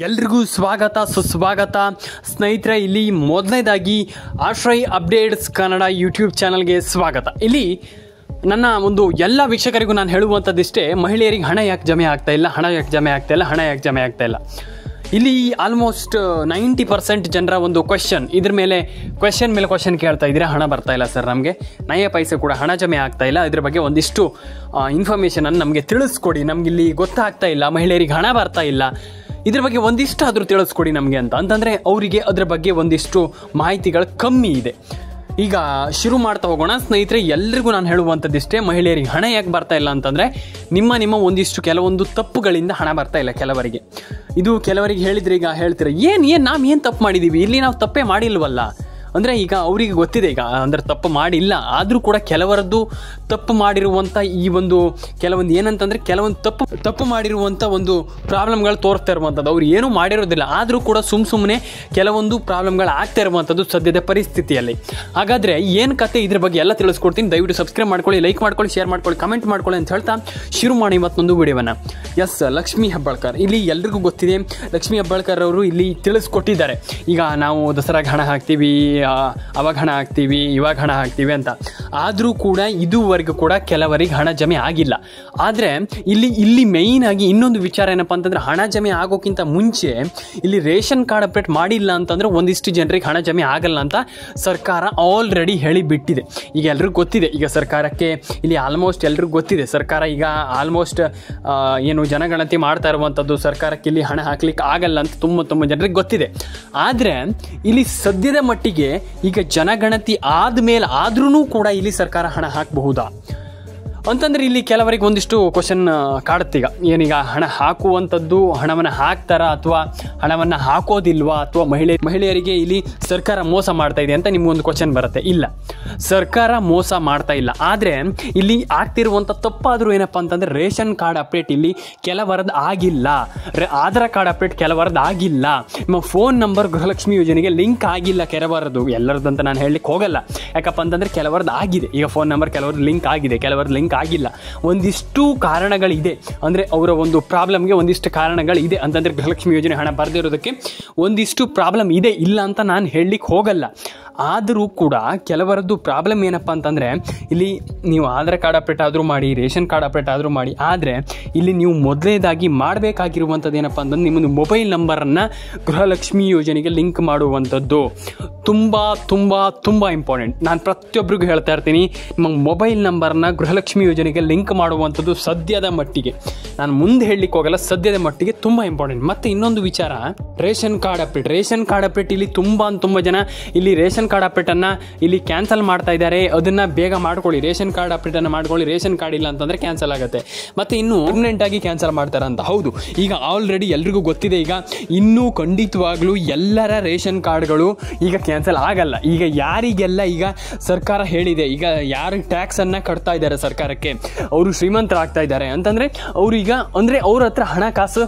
ಎಲ್ರಿಗೂ ಸ್ವಾಗತ ಸುಸ್ವಾಗತ ಸ್ನೇಹಿತರೆ. ಇಲ್ಲಿ ಮೊದಲನೇದಾಗಿ ಆಶ್ರಯ್ ಅಪ್ಡೇಟ್ಸ್ ಕನ್ನಡ ಯೂಟ್ಯೂಬ್ ಚಾನಲ್ಗೆ ಸ್ವಾಗತ. ಇಲ್ಲಿ ನನ್ನ ಒಂದು ಎಲ್ಲ ವೀಕ್ಷಕರಿಗೂ ನಾನು ಹೇಳುವಂಥದ್ದಿಷ್ಟೇ, ಮಹಿಳೆಯರಿಗೆ ಹಣ ಯಾಕೆ ಜಮೆ ಆಗ್ತಾ ಇಲ್ಲ. ಇಲ್ಲಿ ಆಲ್ಮೋಸ್ಟ್ 90% ಜನರ ಒಂದು ಕ್ವೆಶ್ಚನ್ ಮೇಲೆ ಕ್ವೆಶ್ಚನ್ ಕೇಳ್ತಾ ಇದ್ದೀರಾ. ಹಣ ಬರ್ತಾ ಇಲ್ಲ ಸರ್, ನಮಗೆ ನಯ ಪೈಸೆ ಕೂಡ ಹಣ ಜಮೆ ಆಗ್ತಾ ಇಲ್ಲ, ಇದ್ರ ಬಗ್ಗೆ ಒಂದಿಷ್ಟು ಇನ್ಫಾರ್ಮೇಷನನ್ನು ನಮಗೆ ತಿಳಿಸ್ಕೊಡಿ, ನಮಗಿಲ್ಲಿ ಗೊತ್ತಾಗ್ತಾ ಇಲ್ಲ, ಮಹಿಳೆಯರಿಗೆ ಹಣ ಬರ್ತಾ ಇಲ್ಲ, ಇದ್ರ ಬಗ್ಗೆ ಒಂದಿಷ್ಟು ಆದರೂ ತಿಳಿಸ್ಕೊಡಿ ನಮಗೆ ಅಂತಂದರೆ ಅವರಿಗೆ ಅದರ ಬಗ್ಗೆ ಒಂದಿಷ್ಟು ಮಾಹಿತಿಗಳು ಕಮ್ಮಿ ಇದೆ. ಈಗ ಶುರು ಮಾಡ್ತಾ ಹೋಗೋಣ ಸ್ನೇಹಿತರೆ. ಎಲ್ರಿಗೂ ನಾನು ಹೇಳುವಂಥದ್ದಿಷ್ಟೇ, ಮಹಿಳೆಯರಿಗೆ ಹಣ ಯಾಕೆ ಬರ್ತಾ ಇಲ್ಲ ಅಂತಂದರೆ ನಿಮ್ಮ ಒಂದಿಷ್ಟು ಕೆಲವೊಂದು ತಪ್ಪುಗಳಿಂದ ಹಣ ಬರ್ತಾ ಇಲ್ಲ ಕೆಲವರಿಗೆ. ಇದು ಕೆಲವರಿಗೆ ಹೇಳಿದರೆ ಈಗ ಹೇಳ್ತೀರ, ಏನು ತಪ್ಪು ಮಾಡಿದ್ದೀವಿ, ಇಲ್ಲಿ ನಾವು ತಪ್ಪೇ ಮಾಡಿಲ್ವಲ್ಲ ಅಂದರೆ ಈಗ ಅವರಿಗೆ ಗೊತ್ತಿದೆ, ಈಗ ಅಂದರೆ ತಪ್ಪು ಮಾಡಿಲ್ಲ, ಆದರೂ ಕೂಡ ಕೆಲವರದ್ದು ತಪ್ಪು ಮಾಡಿರುವಂಥ ಈ ಒಂದು ಕೆಲವೊಂದು ಏನಂತಂದರೆ ಕೆಲವೊಂದು ತಪ್ಪು ಮಾಡಿರುವಂಥ ಒಂದು ಪ್ರಾಬ್ಲಮ್ಗಳು ತೋರಿಸ್ತಾ ಇರುವಂಥದ್ದು. ಅವ್ರು ಏನೂ ಮಾಡಿರೋದಿಲ್ಲ, ಆದರೂ ಕೂಡ ಸುಮ್ಮನೆ ಕೆಲವೊಂದು ಪ್ರಾಬ್ಲಮ್ಗಳು ಆಗ್ತಾ ಇರುವಂಥದ್ದು ಸದ್ಯದ ಪರಿಸ್ಥಿತಿಯಲ್ಲಿ. ಹಾಗಾದರೆ ಏನು ಕತೆ, ಇದ್ರ ಬಗ್ಗೆ ಎಲ್ಲ ತಿಳಿಸ್ಕೊಡ್ತೀನಿ. ದಯವಿಟ್ಟು ಸಬ್ಸ್ಕ್ರೈಬ್ ಮಾಡ್ಕೊಳ್ಳಿ, ಲೈಕ್ ಮಾಡ್ಕೊಳ್ಳಿ, ಶೇರ್ ಮಾಡ್ಕೊಳ್ಳಿ, ಕಮೆಂಟ್ ಮಾಡ್ಕೊಳ್ಳಿ ಅಂತ ಹೇಳ್ತಾ ಶುರು ಮಾಡಿ ಮತ್ತೊಂದು ವಿಡಿಯೋವನ್ನು. ಲಕ್ಷ್ಮೀ ಹೆಬ್ಬಾಳ್ಕರ್, ಇಲ್ಲಿ ಎಲ್ರಿಗೂ ಗೊತ್ತಿದೆ, ಲಕ್ಷ್ಮೀ ಹೆಬ್ಬಾಳ್ಕರ್ ಅವರು ಇಲ್ಲಿ ತಿಳಿಸ್ಕೊಟ್ಟಿದ್ದಾರೆ. ಈಗ ನಾವು ದಸರಾಗೆ ಹಣ ಹಾಕ್ತೀವಿ, ಅವಾಗ ಹಣ ಹಾಕ್ತೀವಿ, ಇವಾಗ ಹಣ ಹಾಕ್ತೀವಿ ಅಂತ. ಆದರೂ ಕೂಡ ಇದುವರೆಗೂ ಕೂಡ ಕೆಲವರಿಗೆ ಹಣ ಜಮೆ ಆಗಿಲ್ಲ. ಆದರೆ ಇಲ್ಲಿ ಮೇಯ್ನ್ ಆಗಿ ಇನ್ನೊಂದು ವಿಚಾರ ಏನಪ್ಪ ಅಂತಂದರೆ, ಹಣ ಜಮೆ ಆಗೋಕ್ಕಿಂತ ಮುಂಚೆ ಇಲ್ಲಿ ರೇಷನ್ ಕಾರ್ಡ್ ಅಪ್ಡೇಟ್ ಮಾಡಿಲ್ಲ ಅಂತಂದರೆ ಒಂದಿಷ್ಟು ಜನರಿಗೆ ಹಣ ಜಮೆ ಆಗಲ್ಲ ಅಂತ ಸರ್ಕಾರ ಆಲ್ರೆಡಿ ಹೇಳಿಬಿಟ್ಟಿದೆ. ಈಗ ಎಲ್ರಿಗೂ ಗೊತ್ತಿದೆ, ಈಗ ಸರ್ಕಾರಕ್ಕೆ ಇಲ್ಲಿ ಆಲ್ಮೋಸ್ಟ್ ಎಲ್ರಿಗೂ ಗೊತ್ತಿದೆ, ಸರ್ಕಾರ ಈಗ ಆಲ್ಮೋಸ್ಟ್ ಏನು ಜನಗಣತಿ ಮಾಡ್ತಾ ಇರುವಂಥದ್ದು, ಸರ್ಕಾರಕ್ಕೆ ಇಲ್ಲಿ ಹಣ ಹಾಕ್ಲಿಕ್ಕೆ ಆಗಲ್ಲ ಅಂತ ತುಂಬ ಜನರಿಗೆ ಗೊತ್ತಿದೆ. ಆದರೆ ಇಲ್ಲಿ ಸದ್ಯದ ಮಟ್ಟಿಗೆ ಈಗ ಜನಗಣತಿ ಆದಮೇಲೆ ಆದ್ರೂ ಕೂಡ ಇಲ್ಲಿ ಸರ್ಕಾರ ಹಣ ಹಾಕಬಹುದಾ ಅಂತಂದರೆ ಇಲ್ಲಿ ಕೆಲವರಿಗೆ ಒಂದಿಷ್ಟು ಕ್ವಶನ್ ಕಾಡುತ್ತೀಗ. ಏನೀಗ ಹಣ ಹಾಕುವಂಥದ್ದು, ಹಣವನ್ನು ಹಾಕ್ತಾರಾ ಅಥವಾ ಹಣವನ್ನು ಹಾಕೋದಿಲ್ವಾ, ಅಥವಾ ಮಹಿಳೆಯರಿಗೆ ಇಲ್ಲಿ ಸರ್ಕಾರ ಮೋಸ ಮಾಡ್ತಾ ಇದೆ ಅಂತ ನಿಮಗೊಂದು ಕ್ವಶನ್ ಬರುತ್ತೆ. ಇಲ್ಲ, ಸರ್ಕಾರ ಮೋಸ ಮಾಡ್ತಾ ಇಲ್ಲ. ಆದರೆ ಇಲ್ಲಿ ಆಗ್ತಿರುವಂಥ ತಪ್ಪಾದರೂ ಏನಪ್ಪ ಅಂತಂದರೆ, ರೇಷನ್ ಕಾರ್ಡ್ ಅಪ್ಡೇಟ್ ಇಲ್ಲಿ ಕೆಲವರದ್ದು ಆಗಿಲ್ಲ, ಆಧಾರ್ ಕಾರ್ಡ್ ಅಪ್ಡೇಟ್ ಕೆಲವರದ್ದು ಆಗಿಲ್ಲ, ನಿಮ್ಮ ಫೋನ್ ನಂಬರ್ ಗೃಹಲಕ್ಷ್ಮಿ ಯೋಜನೆಗೆ ಲಿಂಕ್ ಆಗಿಲ್ಲ ಕೆಲವರದ್ದು. ಎಲ್ಲರದ್ದು ಅಂತ ನಾನು ಹೇಳಲಿಕ್ಕೆ ಹೋಗಲ್ಲ, ಯಾಕಪ್ಪ ಅಂತಂದರೆ ಕೆಲವರದ್ದು ಆಗಿದೆ. ಈಗ ಫೋನ್ ನಂಬರ್ ಕೆಲವರದ್ದು ಲಿಂಕ್ ಆಗಿದೆ, ಕೆಲವರದ್ದು ಲಿಂಕ್ ಆಗಿಲ್ಲ. ಒಂದಿಷ್ಟು ಕಾರಣಗಳಿದೆ, ಅಂದರೆ ಅವರ ಒಂದು ಪ್ರಾಬ್ಲಮ್ಗೆ ಒಂದಿಷ್ಟು ಕಾರಣಗಳಿದೆ ಅಂತಂದರೆ ಗೃಹಲಕ್ಷ್ಮಿ ಯೋಜನೆ ಹಣ ಬರದಿರೋದಕ್ಕೆ ಒಂದಿಷ್ಟು ಪ್ರಾಬ್ಲಮ್ ಇದೆ, ಇಲ್ಲ ಅಂತ ನಾನು ಹೇಳಲಿಕ್ಕೆ ಹೋಗಲ್ಲ. ಆದರೂ ಕೂಡ ಕೆಲವರದ್ದು ಪ್ರಾಬ್ಲಮ್ ಏನಪ್ಪ ಅಂತಂದರೆ, ಇಲ್ಲಿ ನೀವು ಆಧಾರ್ ಕಾರ್ಡ್ ಅಪ್ಡೇಟ್ ಆದರೂ ಮಾಡಿ, ರೇಷನ್ ಕಾರ್ಡ್ ಅಪ್ಡೇಟ್ ಆದರೂ ಮಾಡಿ, ಆದರೆ ಇಲ್ಲಿ ನೀವು ಮೊದಲನೇದಾಗಿ ಮಾಡಬೇಕಾಗಿರುವಂಥದ್ದು ಏನಪ್ಪ ಅಂತಂದ್ರೆ, ನಿಮ್ಮದು ಮೊಬೈಲ್ ನಂಬರನ್ನು ಗೃಹಲಕ್ಷ್ಮಿ ಯೋಜನೆಗೆ ಲಿಂಕ್ ಮಾಡುವಂಥದ್ದು ತುಂಬ ಇಂಪಾರ್ಟೆಂಟ್. ನಾನು ಪ್ರತಿಯೊಬ್ಬರಿಗೂ ಹೇಳ್ತಾ ಇರ್ತೀನಿ, ನಿಮ್ಮ ಮೊಬೈಲ್ ನಂಬರ್ನ ಗೃಹಲಕ್ಷ್ಮಿ ಯೋಜನೆಗೆ ಲಿಂಕ್ ಮಾಡುವಂಥದ್ದು ಸದ್ಯದ ಮಟ್ಟಿಗೆ, ನಾನು ಮುಂದೆ ಹೇಳಲಿಕ್ಕೆ ಹೋಗಲ್ಲ, ಸದ್ಯದ ಮಟ್ಟಿಗೆ ತುಂಬ ಇಂಪಾರ್ಟೆಂಟ್. ಮತ್ತು ಇನ್ನೊಂದು ವಿಚಾರ, ರೇಷನ್ ಕಾರ್ಡ್ ಅಪ್ಡೇಟ್ ಇಲ್ಲಿ ತುಂಬ ಜನ ಇಲ್ಲಿ ರೇಷನ್ ಕಾರ್ಡ್ ಅಪ್ಡೇಟನ್ನು ಇಲ್ಲಿ ಕ್ಯಾನ್ಸಲ್ ಮಾಡ್ತಾ ಇದ್ದಾರೆ. ಅದನ್ನು ಬೇಗ ಮಾಡ್ಕೊಳ್ಳಿ, ರೇಷನ್ ಕಾರ್ಡ್ ಅಪ್ಡೇಟನ್ನು ಮಾಡ್ಕೊಳ್ಳಿ. ರೇಷನ್ ಕಾರ್ಡ್ ಇಲ್ಲ ಅಂತಂದರೆ ಕ್ಯಾನ್ಸಲ್ ಆಗುತ್ತೆ, ಮತ್ತು ಇನ್ನೂ ಪರ್ಮನೆಂಟಾಗಿ ಕ್ಯಾನ್ಸಲ್ ಮಾಡ್ತಾರೆ ಅಂತ. ಹೌದು, ಈಗ ಆಲ್ರೆಡಿ ಎಲ್ರಿಗೂ ಗೊತ್ತಿದೆ, ಈಗ ಇನ್ನೂ ಖಂಡಿತವಾಗ್ಲೂ ಎಲ್ಲರ ರೇಷನ್ ಕಾರ್ಡ್ಗಳು ಈಗ ಕ್ಯಾನ್ಸಲ್ ಆಗಲ್ಲ. ಈಗ ಯಾರಿಗೆಲ್ಲ ಈಗ ಸರ್ಕಾರ ಹೇಳಿದೆ, ಈಗ ಯಾರು ಟ್ಯಾಕ್ಸನ್ನು ಕಟ್ತಾ ಇದ್ದಾರೆ ಸರ್ಕಾರಕ್ಕೆ, ಅವರು ಶ್ರೀಮಂತರಾಗ್ತಾ ಇದ್ದಾರೆ ಅಂತಂದರೆ, ಅವ್ರೀಗ ಅಂದರೆ ಅವ್ರ ಹತ್ರ ಹಣಕಾಸು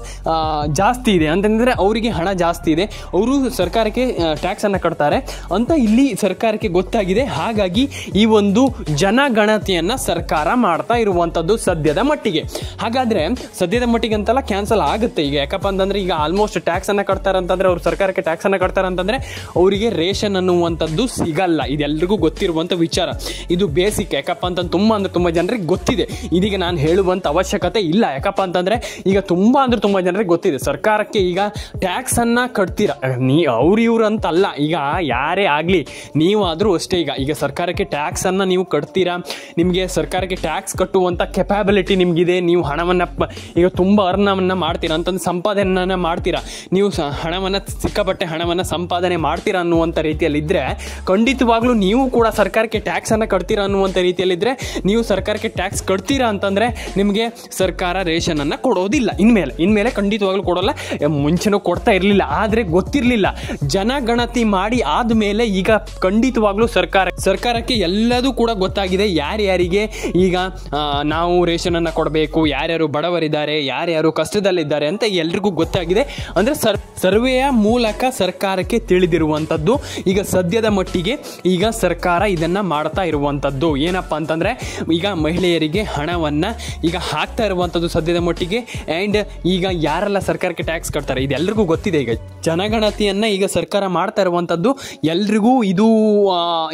ಜಾಸ್ತಿ ಇದೆ ಅಂತಂದರೆ, ಅವರಿಗೆ ಹಣ ಜಾಸ್ತಿ ಇದೆ, ಅವರು ಸರ್ಕಾರಕ್ಕೆ ಟ್ಯಾಕ್ಸನ್ನು ಕಟ್ತಾರೆ ಅಂತ ಇಲ್ಲಿ ಸರ್ಕಾರಕ್ಕೆ ಗೊತ್ತಾಗಿದೆ. ಹಾಗಾಗಿ ಈ ಒಂದು ಜನಗಣತಿಯನ್ನು ಸರ್ಕಾರ ಮಾಡ್ತಾ ಇರುವಂಥದ್ದು ಸದ್ಯದ ಮಟ್ಟಿಗೆ. ಹಾಗಾದರೆ ಸದ್ಯದ ಮಟ್ಟಿಗೆ ಅಂತೆಲ್ಲ ಕ್ಯಾನ್ಸಲ್ ಆಗುತ್ತೆ ಈಗ. ಯಾಕಪ್ಪ ಅಂತಂದರೆ ಈಗ ಆಲ್ಮೋಸ್ಟ್ ಟ್ಯಾಕ್ಸನ್ನು ಕಟ್ತಾರೆ ಅಂತಂದರೆ, ಅವ್ರು ಸರ್ಕಾರಕ್ಕೆ ಟ್ಯಾಕ್ಸನ್ನು ಕಟ್ತಾರೆ ಅಂತಂದರೆ ಅವರಿಗೆ ರೇಷನ್ ಅನ್ನುವಂಥದ್ದು ಸಿಗಲ್ಲ. ಇದೆಲ್ಲರಿಗೂ ಗೊತ್ತಿರುವಂಥ ವಿಚಾರ, ಇದು ಬೇಸಿಕ್. ಯಾಕಪ್ಪ ಅಂತ ತುಂಬ ಜನರಿಗೆ ಗೊತ್ತಿದೆ, ಇದೀಗ ನಾನು ಹೇಳುವಂಥ ಅವಶ್ಯಕತೆ ಇಲ್ಲ. ಯಾಕಪ್ಪ ಅಂತಂದರೆ ಈಗ ತುಂಬ ಜನರಿಗೆ ಗೊತ್ತಿದೆ, ಸರ್ಕಾರಕ್ಕೆ ಈಗ ಟ್ಯಾಕ್ಸನ್ನು ಕಟ್ತೀರ ಇವ್ರು ಅಂತಲ್ಲ, ಈಗ ಯಾರೇ ಆಗಲಿ ನೀವಾದರೂ ಅಷ್ಟೇ. ಈಗ ಸರ್ಕಾರಕ್ಕೆ ಟ್ಯಾಕ್ಸನ್ನು ನೀವು ಕಟ್ತೀರಾ, ನಿಮಗೆ ಸರ್ಕಾರಕ್ಕೆ ಟ್ಯಾಕ್ಸ್ ಕಟ್ಟುವಂಥ ಕೆಪಾಬಿಲಿಟಿ ನಿಮಗಿದೆ, ನೀವು ಹಣವನ್ನು ಈಗ ತುಂಬ ಅರ್ನವನ್ನು ಮಾಡ್ತೀರಾ ಅಂತಂದು ಸಂಪಾದನೆಯನ್ನು ಮಾಡ್ತೀರಾ, ನೀವು ಸಿಕ್ಕಾಪಟ್ಟೆ ಹಣವನ್ನು ಸಂಪಾದನೆ ಮಾಡ್ತೀರಾ ಅನ್ನುವಂಥ ರೀತಿಯಲ್ಲಿದ್ದರೆ, ಖಂಡಿತವಾಗ್ಲೂ ನೀವು ಕೂಡ ಸರ್ಕಾರಕ್ಕೆ ಟ್ಯಾಕ್ಸನ್ನು ಕಟ್ತೀರಾ ಅನ್ನುವಂಥ ರೀತಿಯಲ್ಲಿದ್ದರೆ, ನೀವು ಸರ್ಕಾರಕ್ಕೆ ಟ್ಯಾಕ್ಸ್ ಕಟ್ತೀರಾ ಅಂತಂದರೆ ನಿಮಗೆ ಸರ್ಕಾರ ರೇಷನನ್ನು ಕೊಡೋದಿಲ್ಲ ಇನ್ಮೇಲೆ ಖಂಡಿತವಾಗ್ಲೂ ಕೊಡೋಲ್ಲ. ಮುಂಚೆನೂ ಕೊಡ್ತಾ ಇರಲಿಲ್ಲ, ಆದರೆ ಗೊತ್ತಿರಲಿಲ್ಲ. ಜನಗಣತಿ ಮಾಡಿ ಆದಮೇಲೆ ಈಗ ಖಂಡಿತವಾಗ್ಲೂ ಸರ್ಕಾರಕ್ಕೆ ಎಲ್ಲದೂ ಕೂಡ ಗೊತ್ತಾಗಿದೆ. ಯಾರ್ಯಾರಿಗೆ ಈಗ ನಾವು ರೇಷನನ್ನು ಕೊಡಬೇಕು, ಯಾರ್ಯಾರು ಬಡವರಿದ್ದಾರೆ, ಯಾರ್ಯಾರು ಕಷ್ಟದಲ್ಲಿದ್ದಾರೆ ಅಂತ ಎಲ್ರಿಗೂ ಗೊತ್ತಾಗಿದೆ. ಅಂದರೆ ಸರ್ವೆಯ ಮೂಲಕ ಸರ್ಕಾರಕ್ಕೆ ತಿಳಿದಿರುವಂಥದ್ದು. ಈಗ ಸದ್ಯದ ಮಟ್ಟಿಗೆ ಈಗ ಸರ್ಕಾರ ಇದನ್ನು ಮಾಡ್ತಾ ಇರುವಂಥದ್ದು ಏನಪ್ಪ ಅಂತಂದರೆ, ಈಗ ಮಹಿಳೆಯರಿಗೆ ಹಣವನ್ನು ಈಗ ಹಾಕ್ತಾ ಇರುವಂಥದ್ದು ಸದ್ಯದ ಮಟ್ಟಿಗೆ. ಆ್ಯಂಡ್ ಈಗ ಯಾರೆಲ್ಲ ಸರ್ಕಾರಕ್ಕೆ ಟ್ಯಾಕ್ಸ್ ಕಟ್ತಾರೆ ಇದೆಲ್ಲರಿಗೂ ಗೊತ್ತಿದೆ. ಈಗ ಜನಗಣತಿಯನ್ನು ಈಗ ಸರ್ಕಾರ ಮಾಡ್ತಾ ಇರುವಂಥದ್ದು ಎಲ್ರಿಗೂ ಇದು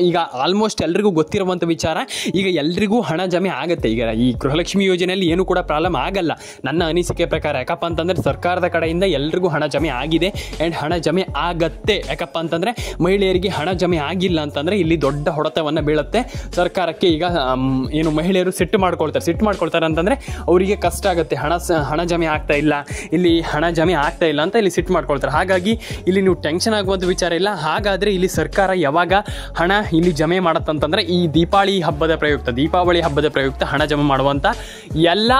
ಈಗ ಆಲ್ಮೋಸ್ಟ್ ಎಲ್ರಿಗೂ ಗೊತ್ತಿರುವಂಥ ವಿಚಾರ. ಈಗ ಎಲ್ರಿಗೂ ಹಣ ಜಮೆ ಆಗುತ್ತೆ. ಈಗ ಈ ಗೃಹಲಕ್ಷ್ಮಿ ಯೋಜನೆಯಲ್ಲಿ ಏನು ಕೂಡ ಪ್ರಾಬ್ಲಮ್ ಆಗಲ್ಲ ನನ್ನ ಅನಿಸಿಕೆ ಪ್ರಕಾರ. ಯಾಕಪ್ಪ ಅಂತಂದರೆ ಸರ್ಕಾರದ ಕಡೆಯಿಂದ ಎಲ್ರಿಗೂ ಹಣ ಜಮೆ ಆಗಿದೆ ಆ್ಯಂಡ್ ಹಣ ಜಮೆ ಆಗತ್ತೆ. ಯಾಕಪ್ಪ ಅಂತಂದರೆ ಮಹಿಳೆಯರಿಗೆ ಹಣ ಜಮೆ ಆಗಿಲ್ಲ ಅಂತಂದರೆ ಇಲ್ಲಿ ದೊಡ್ಡ ಹೊಡೆತವನ್ನು ಬೀಳುತ್ತೆ ಸರ್ಕಾರಕ್ಕೆ. ಈಗ ಏನು ಮಹಿಳೆಯರು ಸಿಟ್ಟು ಮಾಡ್ಕೊಳ್ತಾರೆ ಅಂತಂದರೆ ಅವರಿಗೆ ಕಷ್ಟ ಆಗುತ್ತೆ. ಹಣ ಜಮೆ ಆಗ್ತಾ ಇಲ್ಲ, ಇಲ್ಲಿ ಹಣ ಜಮೆ ಆಗ್ತಾ ಇಲ್ಲ ಅಂತ ಇಲ್ಲಿ ಸಿಟ್ಟು ಮಾಡ್ಕೊಳ್ತಾರೆ. ಹಾಗಾಗಿ ಇಲ್ಲಿ ನೀವು ಟೆನ್ಷನ್ ಆಗುವಂಥ ವಿಚಾರ ಇಲ್ಲ. ಹಾಗಾದರೆ ಇಲ್ಲಿ ಸರ್ಕಾರ ಯಾವಾಗ ಹಣ ಇಲ್ಲಿ ಜಮೆ ಮಾಡುತ್ತಂತಂದರೆ ಈ ದೀಪಾವಳಿ ಹಬ್ಬದ ಪ್ರಯುಕ್ತ ಹಣ ಜಮೆ ಮಾಡುವಂಥ ಎಲ್ಲ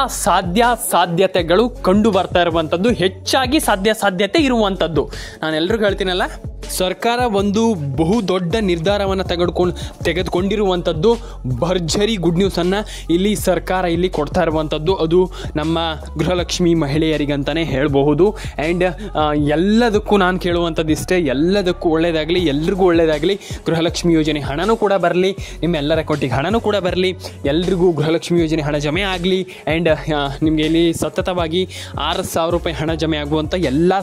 ಸಾಧ್ಯತೆಗಳು ಕಂಡು ಬರ್ತಾ ಇರುವಂಥದ್ದು, ಹೆಚ್ಚಾಗಿ ಸಾಧ್ಯತೆ ಇರುವಂಥದ್ದು. ನಾನು ಎಲ್ರಿಗೂ ಹೇಳ್ತೀನಲ್ಲ, ಸರ್ಕಾರ ಒಂದು ಬಹು ದೊಡ್ಡ ನಿರ್ಧಾರವನ್ನು ತೆಗೆದುಕೊಂಡಿರುವಂಥದ್ದು. ಭರ್ಜರಿ ಗುಡ್ ನ್ಯೂಸನ್ನು ಇಲ್ಲಿ ಸರ್ಕಾರ ಇಲ್ಲಿ ಕೊಡ್ತಾ ಇರುವಂಥದ್ದು. ಅದು ನಮ್ಮ ಗೃಹಲಕ್ಷ್ಮಿ ಮಹಿಳೆಯರಿಗಂತಲೇ ಹೇಳಬಹುದು. ಆ್ಯಂಡ್ ಎಲ್ಲದಕ್ಕೂ ನಾನು ಕೇಳುವಂಥದ್ದು ಇಷ್ಟೇ, ಎಲ್ಲದಕ್ಕೂ ಒಳ್ಳೆಯದಾಗಲಿ, ಎಲ್ರಿಗೂ ಒಳ್ಳೆಯದಾಗಲಿ. ಗೃಹಲಕ್ಷ್ಮಿ ಯೋಜನೆ ಹಣನೂ ಕೂಡ ಬರಲಿ, ನಿಮ್ಮೆಲ್ಲರ ಅಕೌಂಟಿಗೆ ಹಣನೂ ಕೂಡ ಬರಲಿ, ಎಲ್ರಿಗೂ ಗೃಹಲಕ್ಷ್ಮಿ ಯೋಜನೆ ಹಣ ಜಮೆ ಆಗಲಿ. ಆ್ಯಂಡ್ ನಿಮಗೆ ಇಲ್ಲಿ ಸತತವಾಗಿ 6,000 ರೂಪಾಯಿ ಹಣ ಜಮೆ ಆಗುವಂಥ ಎಲ್ಲ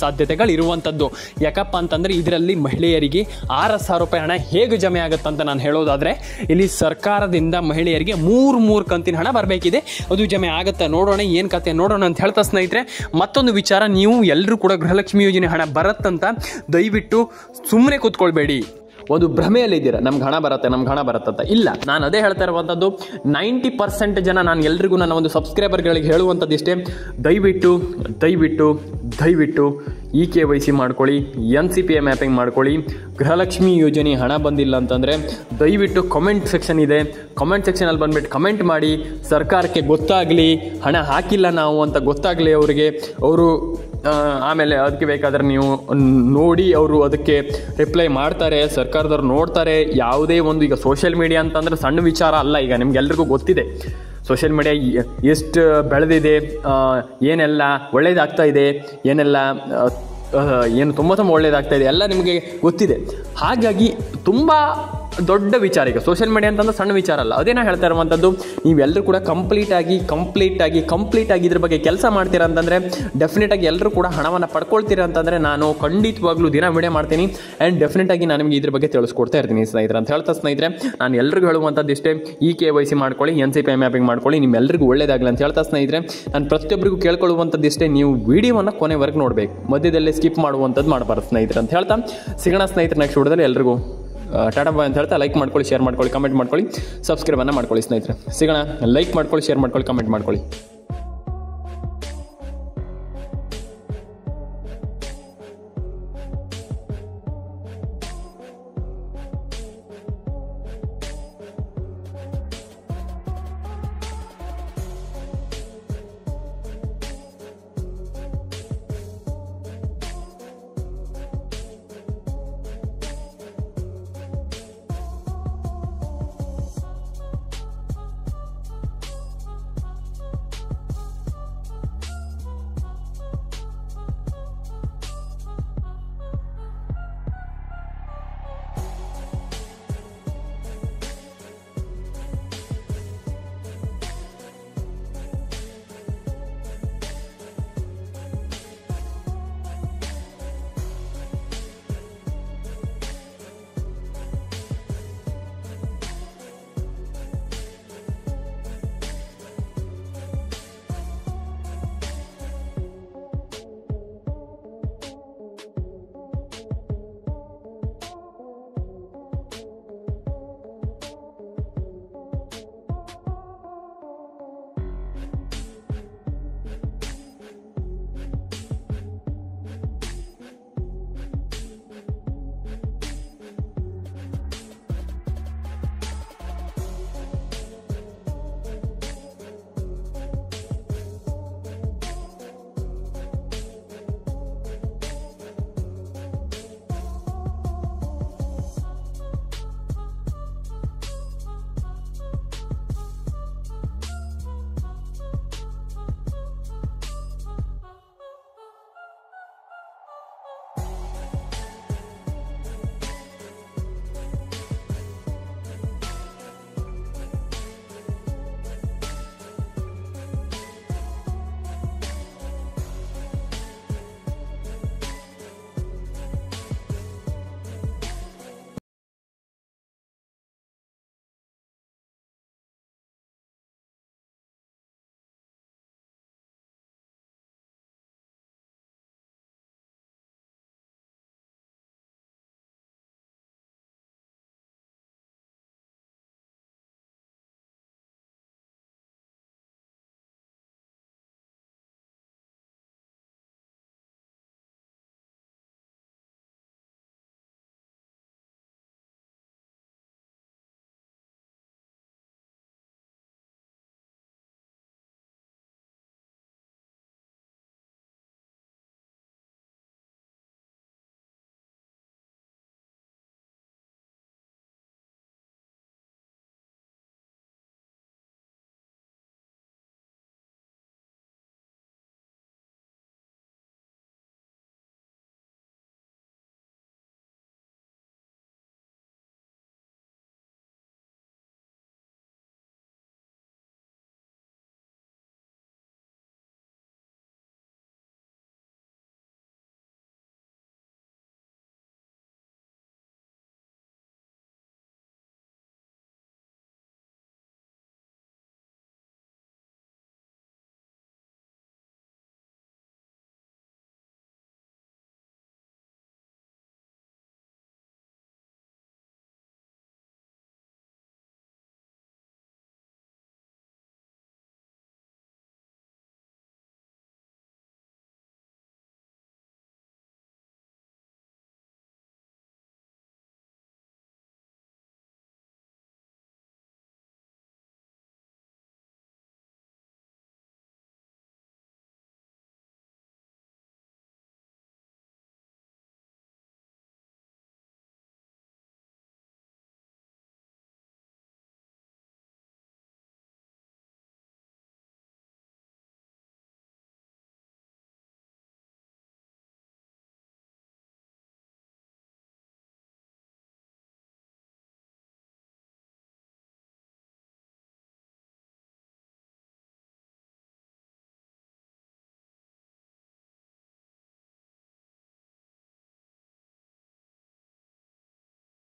ಸಾಧ್ಯತೆಗಳು ಇರುವಂಥದ್ದು. ಯಾಕಪ್ಪ ಅಂತಂದರೆ ಇದರಲ್ಲಿ ಮಹಿಳೆಯರಿಗೆ 6,000 ರೂಪಾಯಿ ಹಣ ಹೇಗೆ ಜಮೆ ಆಗುತ್ತಂತ ನಾನು ಹೇಳೋದಾದರೆ, ಇಲ್ಲಿ ಸರ್ಕಾರದಿಂದ ಮಹಿಳೆಯರಿಗೆ ಮೂರು ಕಂತಿನ ಹಣ ಬರಬೇಕಿದೆ. ಅದು ಜಮೆ ಆಗುತ್ತೆ. ನೋಡೋಣ ಏನು ಕತೆ ನೋಡೋಣ ಅಂತ ಹೇಳ್ತಾ ಸ್ನೇಹಿತರೆ, ಮತ್ತೊಂದು ವಿಚಾರ, ನೀವು ಎಲ್ಲರೂ ಕೂಡ ಗೃಹಲಕ್ಷ್ಮಿ ಯೋಜನೆ ಹಣ ಬರುತ್ತಂತ ದಯವಿಟ್ಟು ಸುಮ್ಮನೆ ಕೂತ್ಕೊಳ್ಬೇಡಿ. ಒಂದು ಭ್ರಮೆಯಲ್ಲಿದ್ದೀರಾ, ನಮ್ಗೆ ಹಣ ಬರುತ್ತೆ ಅಂತ. ಇಲ್ಲ, ನಾನು ಅದೇ ಹೇಳ್ತಾ ಇರುವಂಥದ್ದು. 90% ಜನ, ನಾನು ಎಲ್ರಿಗೂ ನನ್ನ ಒಂದು ಸಬ್ಸ್ಕ್ರೈಬರ್ಗಳಿಗೆ ಹೇಳುವಂಥದ್ದು ಇಷ್ಟೇ, ದಯವಿಟ್ಟು EKYC ಮಾಡ್ಕೊಳ್ಳಿ, NCPA ಮ್ಯಾಪಿಂಗ್ ಮಾಡ್ಕೊಳ್ಳಿ. ಗೃಹಲಕ್ಷ್ಮಿ ಯೋಜನೆ ಹಣ ಬಂದಿಲ್ಲ ಅಂತಂದರೆ ದಯವಿಟ್ಟು ಕಮೆಂಟ್ ಸೆಕ್ಷನ್ ಇದೆ, ಕಮೆಂಟ್ ಸೆಕ್ಷನಲ್ಲಿ ಬಂದುಬಿಟ್ಟು ಕಮೆಂಟ್ ಮಾಡಿ. ಸರ್ಕಾರಕ್ಕೆ ಗೊತ್ತಾಗಲಿ, ಹಣ ಹಾಕಿಲ್ಲ ನಾವು ಅಂತ ಗೊತ್ತಾಗಲಿ ಅವರಿಗೆ. ಅವರು ಆಮೇಲೆ ಅದಕ್ಕೆ ಬೇಕಾದರೆ ನೀವು ನೋಡಿ, ಅವರು ಅದಕ್ಕೆ ರಿಪ್ಲೈ ಮಾಡ್ತಾರೆ, ಸರ್ಕಾರದವ್ರು ನೋಡ್ತಾರೆ. ಯಾವುದೇ ಒಂದು ಈಗ ಸೋಷಿಯಲ್ ಮೀಡಿಯಾ ಅಂತಂದರೆ ಸಣ್ಣ ವಿಚಾರ ಅಲ್ಲ. ಈಗ ನಿಮ್ಗೆಲ್ರಿಗೂ ಗೊತ್ತಿದೆ ಸೋಷಿಯಲ್ ಮೀಡಿಯಾ ಎಷ್ಟು ಬೆಳೆದಿದೆ, ಏನೆಲ್ಲ ಒಳ್ಳೇದಾಗ್ತಾ ಇದೆ, ಏನೆಲ್ಲ ಏನು ತುಂಬ ಒಳ್ಳೇದಾಗ್ತಾ ಇದೆ ಎಲ್ಲ ನಿಮಗೆ ಗೊತ್ತಿದೆ. ಹಾಗಾಗಿ ತುಂಬ ದೊಡ್ಡ ವಿಚಾರ. ಈಗ ಸೋಷಿಯಲ್ ಮೀಡಿಯಾ ಅಂತಂದ್ರೆ ಸಣ್ಣ ವಿಚಾರ ಅಲ್ಲ. ಅದೇನೋ ಹೇಳ್ತಾ ಇರುವಂಥದ್ದು, ನೀವೆಲ್ಲರೂ ಕೂಡ ಕಂಪ್ಲೀಟ್ ಆಗಿ ಇದ್ರ ಬಗ್ಗೆ ಕೆಲಸ ಮಾಡ್ತೀರಾ ಅಂತಂದರೆ ಡೆಫಿನೆಟಾಗಿ ಎಲ್ಲರೂ ಕೂಡ ಹಣವನ್ನು ಪಡ್ಕೊಳ್ತೀರಾ ಅಂತಂದರೆ ನಾನು ಖಂಡಿತವಾಗ್ಲೂ ದಿನ ವಿಡಿಯೋ ಮಾಡ್ತೀನಿ. ಆ್ಯಂಡ್ ಡೆಫಿನೆಟಾಗಿ ನಾನು ನಿಮಗೆ ಇದ್ರ ಬಗ್ಗೆ ತಿಳಿಸ್ಕೊಡ್ತಾ ಇರ್ತೀನಿ ಸ್ನೇಹಿತರೆ ಅಂತ ಹೇಳ್ತಾ ಸ್ನೇಹಿತರೆ, ನಾನು ಎಲ್ರಿಗೂ ಹೇಳುವಂಥದ್ದು ಇಷ್ಟೇ, EKYC ಮಾಡ್ಕೊಳ್ಳಿ, NCPA ಮ್ಯಾಪಿಂಗ್ ಮಾಡ್ಕೊಳ್ಳಿ, ನಿಮ್ಮೆಲ್ಲರಿಗೂ ಒಳ್ಳೇದಾಗಲಿ ಅಂತ ಹೇಳ್ತಾ ಸ್ನೇಹಿತರೆ, ನಾನು ಪ್ರತಿಯೊಬ್ಬರಿಗೂ ಕೇಳ್ಕೊಳ್ಳುವಂಥದ್ದು ಇಷ್ಟೇ, ನೀವು ವಿಡಿಯೋವನ್ನು ಕೊನೆವರೆಗೆ ನೋಡಬೇಕು, ಮಧ್ಯದಲ್ಲೇ ಸ್ಕಿಪ್ ಮಾಡುವಂಥದ್ದು ಮಾಡಬಾರ್ದು ಸ್ನೇಹಿತರೆ ಅಂತ ಹೇಳ್ತಾ ಸಿಗೋಣ ಸ್ನೇಹಿತರೆ ನೆಕ್ಸ್ಟ್ ವಿಡಿಯೋದಲ್ಲಿ. ಎಲ್ರಿಗೂ ಟಾಟಾ ಬಾಯ್ ಅಂತ ಹೇಳ್ತಾ ಲೈಕ್ ಮಾಡ್ಕೊಳ್ಳಿ, ಶೇರ್ ಮಾಡ್ಕೊಳ್ಳಿ, ಕಮೆಂಟ್ ಮಾಡ್ಕೊಳ್ಳಿ, ಸಬ್ಸ್ಕ್ರೈಬನ್ನು ಮಾಡ್ಕೊಳ್ಳಿ ಸ್ನೇಹಿತರೆ. ಸಿಗೋಣ. ಲೈಕ್ ಮಾಡ್ಕೊಳ್ಳಿ, ಶೇರ್ ಮಾಡ್ಕೊಳ್ಳಿ, ಕಮೆಂಟ್ ಮಾಡ್ಕೊಳ್ಳಿ.